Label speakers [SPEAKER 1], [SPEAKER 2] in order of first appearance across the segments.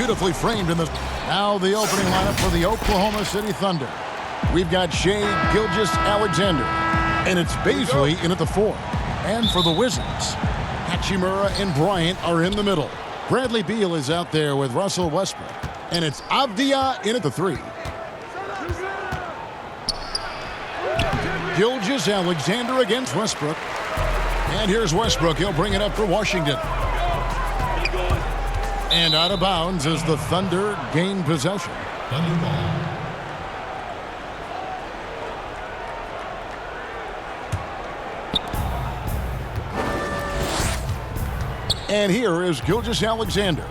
[SPEAKER 1] beautifully framed in the... Now the opening lineup for the Oklahoma City Thunder. We've got Shai Gilgeous-Alexander, and it's Baisley in at the 4. And for the Wizards, Hachimura and Bryant are in the middle. Bradley Beal is out there with Russell Westbrook, and it's Avdia in at the 3. Gilgeous-Alexander against Westbrook. And here's Westbrook. He'll bring it up for Washington. And out of bounds as the Thunder gain possession. And here is Gilgeous-Alexander.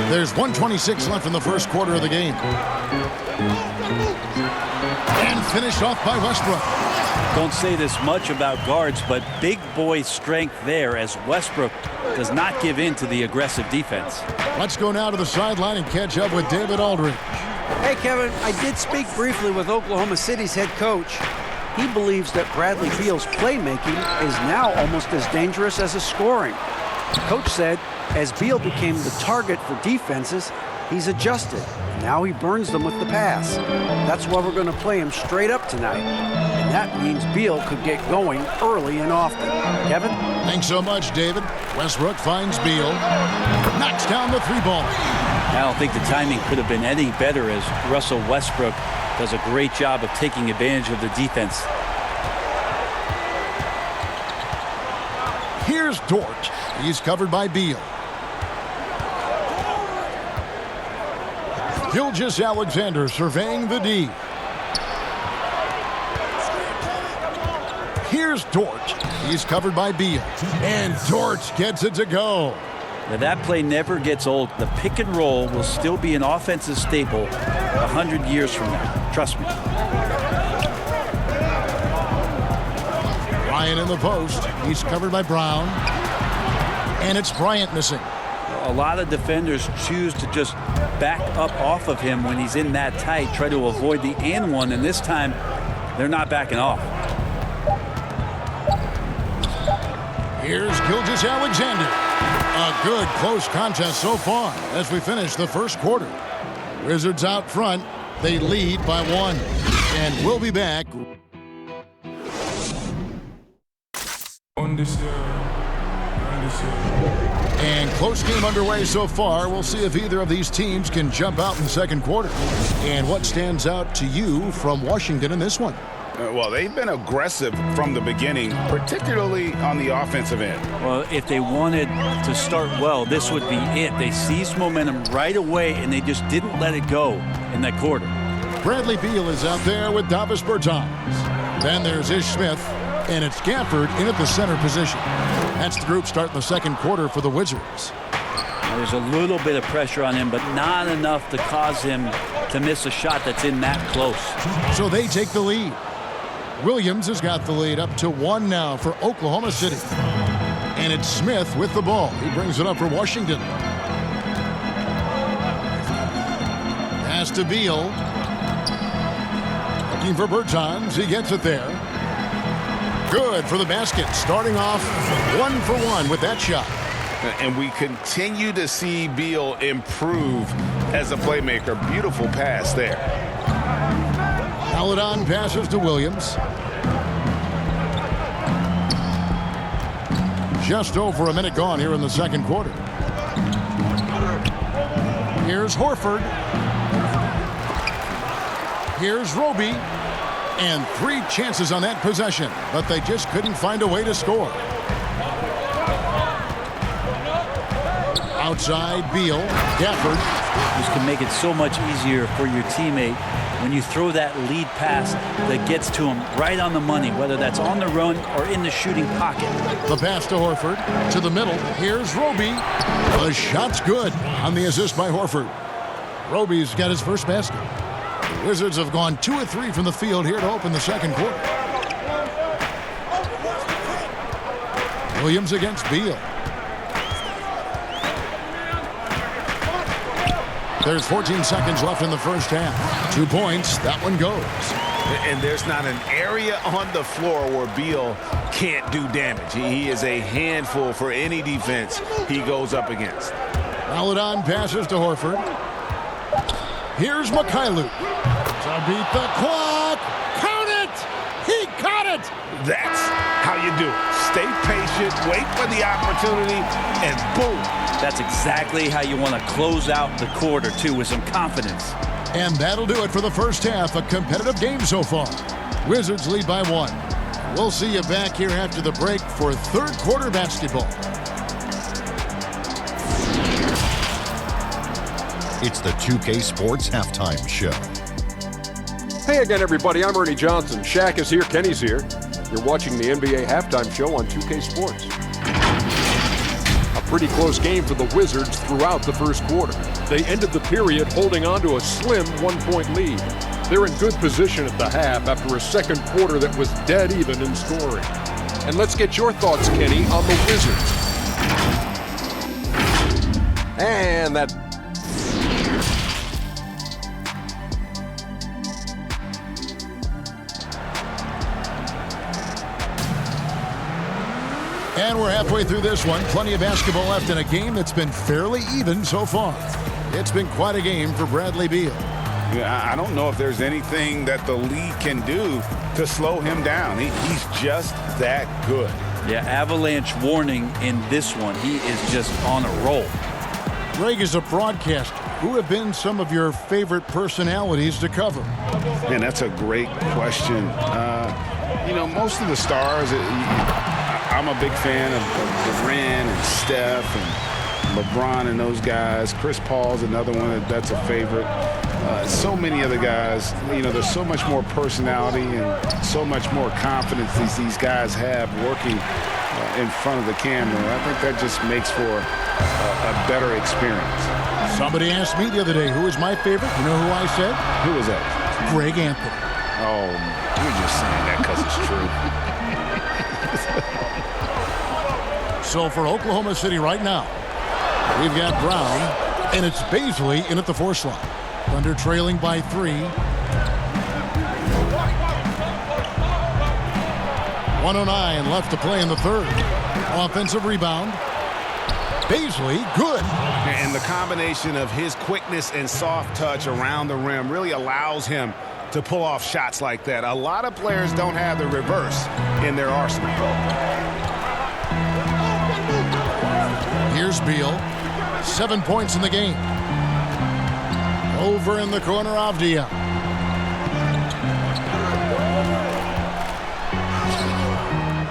[SPEAKER 1] There's 1:26 left in the first quarter of the game. And finished off by Westbrook.
[SPEAKER 2] Don't say this much about guards, but big boy strength there as Westbrook does not give in to the aggressive defense.
[SPEAKER 1] Let's go now to the sideline and catch up with David Aldridge.
[SPEAKER 3] Hey, Kevin, I did speak briefly with Oklahoma City's head coach. He believes that Bradley Beal's playmaking is now almost as dangerous as his scoring. The coach said as Beal became the target for defenses, he's adjusted. Now he burns them with the pass. That's why we're going to play him straight up tonight. And that means Beal could get going early and often. Kevin?
[SPEAKER 1] Thanks so much, David. Westbrook finds Beal. Knocks down the 3-ball.
[SPEAKER 2] I don't think the timing could have been any better as Russell Westbrook does a great job of taking advantage of the defense.
[SPEAKER 1] Here's Dort. He's covered by Beal. Gilgeous-Alexander surveying the D. Here's Dort. He's covered by Beal. And Dort gets it to go.
[SPEAKER 2] Now that play never gets old. The pick and roll will still be an offensive staple 100 years from now. Trust me.
[SPEAKER 1] Bryant in the post. He's covered by Brown. And it's Bryant missing.
[SPEAKER 2] A lot of defenders choose to just back up off of him when he's in that tight, try to avoid the and one, and this time they're not backing off.
[SPEAKER 1] Here's Gilgeous-Alexander. A good close contest so far as we finish the first quarter. Wizards out front. They lead by 1. And we'll be back. And close game underway so far. We'll see if either of these teams can jump out in the second quarter. And what stands out to you from Washington in this one?
[SPEAKER 4] Well, they've been aggressive from the beginning, particularly on the offensive end.
[SPEAKER 2] Well, if they wanted to start well, this would be it. They seized momentum right away, and they just didn't let it go in that quarter.
[SPEAKER 1] Bradley Beal is out there with Davis Bertans. Then there's Ish Smith, and it's Gafford in at the center position. That's the group starting the second quarter for the Wizards.
[SPEAKER 2] There's a little bit of pressure on him, but not enough to cause him to miss a shot that's in that close.
[SPEAKER 1] So they take the lead. Williams has got the lead up to 1 now for Oklahoma City. And it's Smith with the ball. He brings it up for Washington. Pass to Beal. Looking for Bertans. He gets it there. Good for the basket. Starting off 1 for 1 with that shot.
[SPEAKER 4] And we continue to see Beal improve as a playmaker. Beautiful pass there.
[SPEAKER 1] Paladon passes to Williams. Just over a minute gone here in the second quarter. Here's Horford. Here's Roby. And 3 chances on that possession, but they just couldn't find a way to score. Outside, Beal. Gafford.
[SPEAKER 2] This can make it so much easier for your teammate when you throw that lead pass that gets to him right on the money, whether that's on the run or in the shooting pocket.
[SPEAKER 1] The pass to Horford. To the middle. Here's Roby. The shot's good on the assist by Horford. Roby's got his first basket. The Wizards have gone 2 of 3 from the field here to open the second quarter. Williams against Beal. There's 14 seconds left in the first half. 2 points. That one goes.
[SPEAKER 4] And there's not an area on the floor where Beal can't do damage. He is a handful for any defense he goes up against.
[SPEAKER 1] Paladon passes to Horford. Here's Mikhailuk to beat the clock. Count it! He caught it!
[SPEAKER 4] That's how you do it. Stay patient, wait for the opportunity, and boom.
[SPEAKER 2] That's exactly how you want to close out the quarter, too, with some confidence.
[SPEAKER 1] And that'll do it for the first half. A competitive game so far. Wizards lead by 1. We'll see you back here after the break for third quarter basketball.
[SPEAKER 5] It's the 2K Sports Halftime Show.
[SPEAKER 6] Hey again, everybody. I'm Ernie Johnson. Shaq is here. Kenny's here. You're watching the NBA Halftime Show on 2K Sports. A pretty close game for the Wizards throughout the first quarter. They ended the period holding on to a slim 1-point lead. They're in good position at the half after a second quarter that was dead even in scoring. And let's get your thoughts, Kenny, on the Wizards. And that...
[SPEAKER 1] And we're halfway through this one. Plenty of basketball left in a game that's been fairly even so far. It's been quite a game for Bradley Beal.
[SPEAKER 4] Yeah, I don't know if there's anything that the league can do to slow him down. He's just that good.
[SPEAKER 2] Yeah, avalanche warning in this one. He is just on a roll.
[SPEAKER 1] Greg is a broadcaster. Who have been some of your favorite personalities to cover?
[SPEAKER 4] Man, that's a great question. You know, most of the stars, I'm a big fan of Durant and Steph and LeBron and those guys. Chris Paul's another one that's a favorite. So many other guys, you know, there's so much more personality and so much more confidence these guys have working in front of the camera. I think that just makes for a better experience.
[SPEAKER 1] Somebody asked me the other day, who is my favorite? You know who I said?
[SPEAKER 4] Who was that?
[SPEAKER 1] Greg Anthony.
[SPEAKER 4] Oh, you're just saying that because it's true.
[SPEAKER 1] So for Oklahoma City right now, we've got Brown, and it's Baisley in at the 4 slot. Thunder trailing by 3. 1:09 left to play in the third. Offensive rebound. Baisley, good.
[SPEAKER 4] And the combination of his quickness and soft touch around the rim really allows him to pull off shots like that. A lot of players don't have the reverse in their arsenal.
[SPEAKER 1] Here's Beal. 7 points in the game. Over in the corner, Avdia.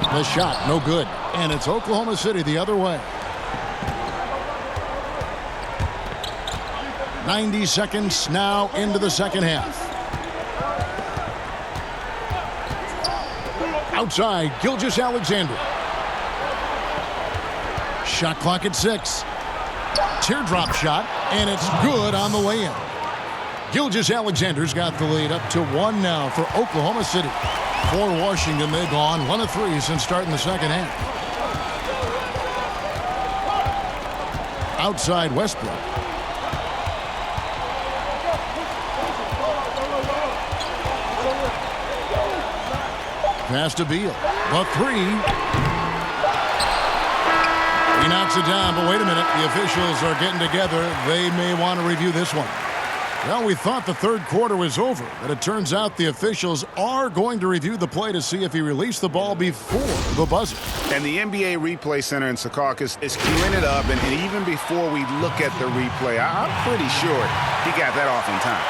[SPEAKER 1] The shot, no good. And it's Oklahoma City the other way. 90 seconds now into the second half. Outside, Gilgeous-Alexander. Shot clock at 6. Teardrop shot, and it's good on the way in. Gilgeous-Alexander's got the lead up to 1 now for Oklahoma City. For Washington, they've gone 1 of 3 since starting the second half. Outside Westbrook. Pass to Beal. The 3. He knocks it down, but wait a minute. The officials are getting together. They may want to review this one. Well, we thought the third quarter was over, but it turns out the officials are going to review the play to see if he released the ball before the buzzer.
[SPEAKER 4] And the NBA Replay Center in Secaucus is queuing it up, and even before we look at the replay, I'm pretty sure he got that off in time.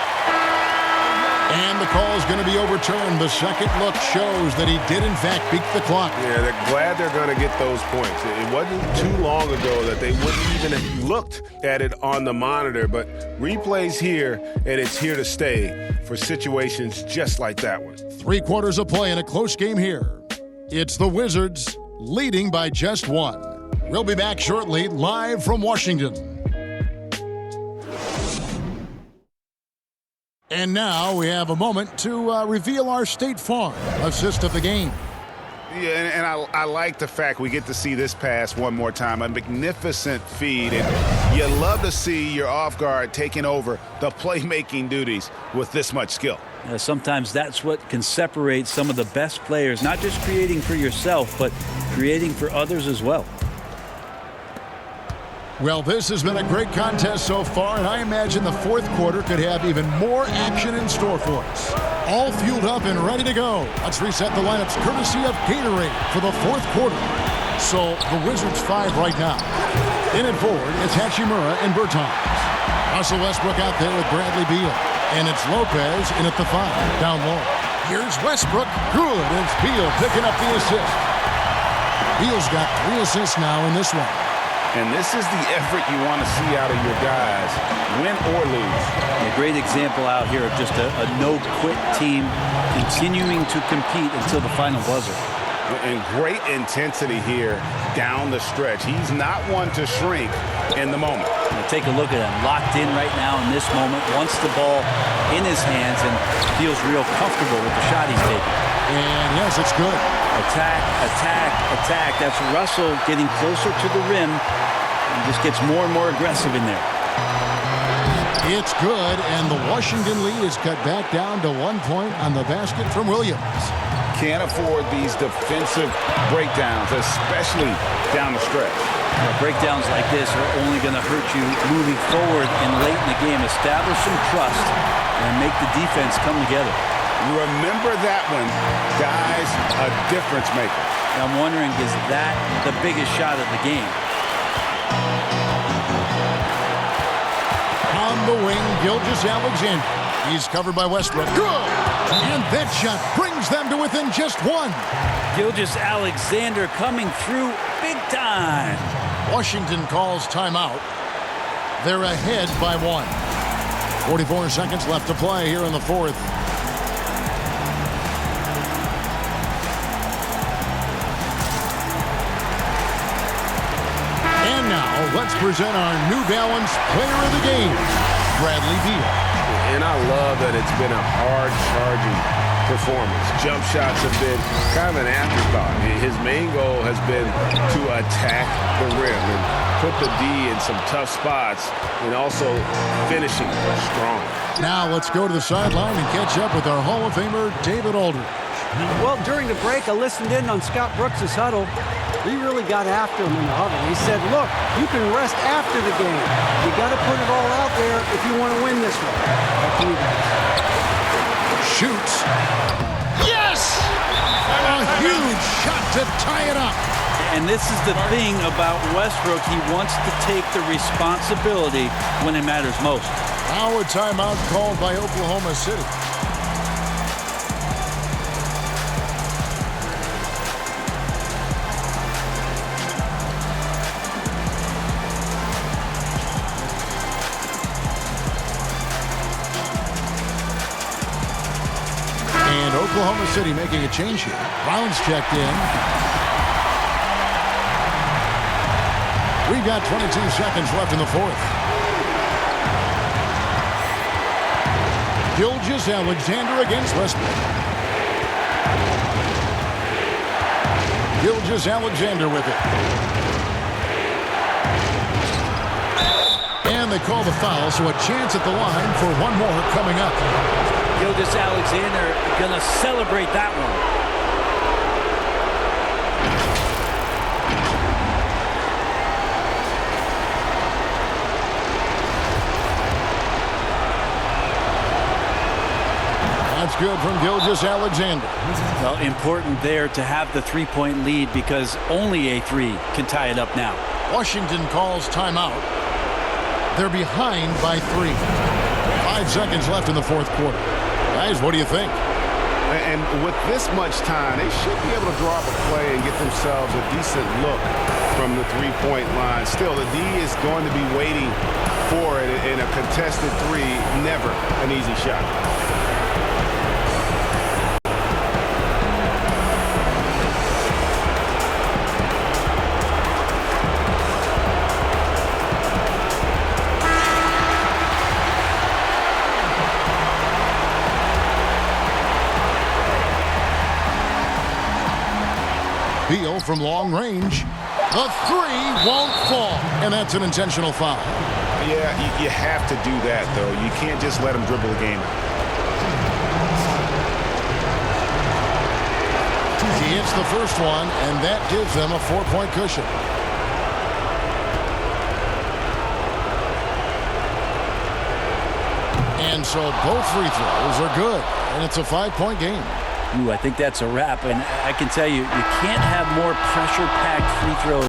[SPEAKER 1] And the call is going to be overturned. The second look shows that he did, in fact, beat the clock.
[SPEAKER 4] Yeah, they're glad they're going to get those points. It wasn't too long ago that they wouldn't even have looked at it on the monitor, but replay's here, and it's here to stay for situations just like that one.
[SPEAKER 1] 3 quarters of play in a close game here. It's the Wizards leading by just 1. We'll be back shortly, live from Washington. And now we have a moment to reveal our State Farm assist of the game.
[SPEAKER 4] Yeah, and I like the fact we get to see this pass one more time. A magnificent feed, and you love to see your off guard taking over the playmaking duties with this much skill.
[SPEAKER 2] Sometimes that's what can separate some of the best players, not just creating for yourself, but creating for others as well.
[SPEAKER 1] Well, this has been a great contest so far, and I imagine the fourth quarter could have even more action in store for us. All fueled up and ready to go. Let's reset the lineups courtesy of Gatorade for the fourth quarter. So the Wizards 5 right now. In and forward, it's Hachimura and Bertans. Russell Westbrook out there with Bradley Beal. And it's Lopez in at the 5, down low. Here's Westbrook. Good. And it's Beal picking up the assist. Beal's got 3 assists now in this one.
[SPEAKER 4] And this is the effort you want to see out of your guys, win or lose.
[SPEAKER 2] A great example out here of just a no-quit team continuing to compete until the final buzzer.
[SPEAKER 4] And great intensity here down the stretch. He's not one to shrink in the moment.
[SPEAKER 2] Take a look at him, locked in right now in this moment, wants the ball in his hands and feels real comfortable with the shot he's taking.
[SPEAKER 1] And yes, it's good.
[SPEAKER 2] Attack, attack, attack. That's Russell getting closer to the rim and just gets more and more aggressive in there.
[SPEAKER 1] It's good, and the Washington lead is cut back down to 1 point on the basket from Williams.
[SPEAKER 4] Can't afford these defensive breakdowns, especially down the stretch.
[SPEAKER 2] Breakdowns like this are only going to hurt you moving forward and late in the game. Establish some trust and make the defense come together.
[SPEAKER 4] Remember that one, guys, a difference maker.
[SPEAKER 2] And I'm wondering, is that the biggest shot of the game?
[SPEAKER 1] On the wing, Gilgeous-Alexander. He's covered by Westbrook. Good! And that shot brings them to within just 1.
[SPEAKER 2] Gilgeous-Alexander coming through big time.
[SPEAKER 1] Washington calls timeout. They're ahead by 1. 44 seconds left to play here in the fourth. And now, let's present our New Balance Player of the Game, Bradley Beal.
[SPEAKER 4] And I love that it's been a hard-charging performance. Jump shots have been kind of an afterthought. His main goal has been to attack the rim and put the D in some tough spots and also finishing strong.
[SPEAKER 1] Now let's go to the sideline and catch up with our Hall of Famer, David Aldridge.
[SPEAKER 3] Well, during the break, I listened in on Scott Brooks' huddle. He really got after him in the huddle. He said, look, you can rest after the game. You got to put it all out there if you want to win this one. Back to you guys.
[SPEAKER 1] Shoots. Yes! A huge shot to tie it up.
[SPEAKER 2] And this is the thing about Westbrook. He wants to take the responsibility when it matters most.
[SPEAKER 1] Now a timeout called by Oklahoma City. And Oklahoma City making a change here. Brown's checked in. We've got 22 seconds left in the fourth. Gilgeous-Alexander against Westbrook. Gilgeous-Alexander with it. And they call the foul, so a chance at the line for one more coming up.
[SPEAKER 2] Gilgeous-Alexander going to celebrate that one.
[SPEAKER 1] That's good from Gilgeous-Alexander.
[SPEAKER 2] Well, important there to have the three-point lead because only a 3 can tie it up now.
[SPEAKER 1] Washington calls timeout. They're behind by 3. 5 seconds left in the fourth quarter. Guys, what do you think?
[SPEAKER 4] And with this much time, they should be able to draw up a play and get themselves a decent look from the three-point line. Still, the D is going to be waiting for it in a contested 3. Never an easy shot.
[SPEAKER 1] Beal from long range. The 3 won't fall. And that's an intentional foul.
[SPEAKER 4] Yeah, you have to do that, though. You can't just let him dribble the game.
[SPEAKER 1] He hits the first one, and that gives them a 4-point cushion. And so both free throws are good, and it's a 5-point game.
[SPEAKER 2] Ooh, I think that's a wrap, and I can tell you, you can't have more pressure-packed free throws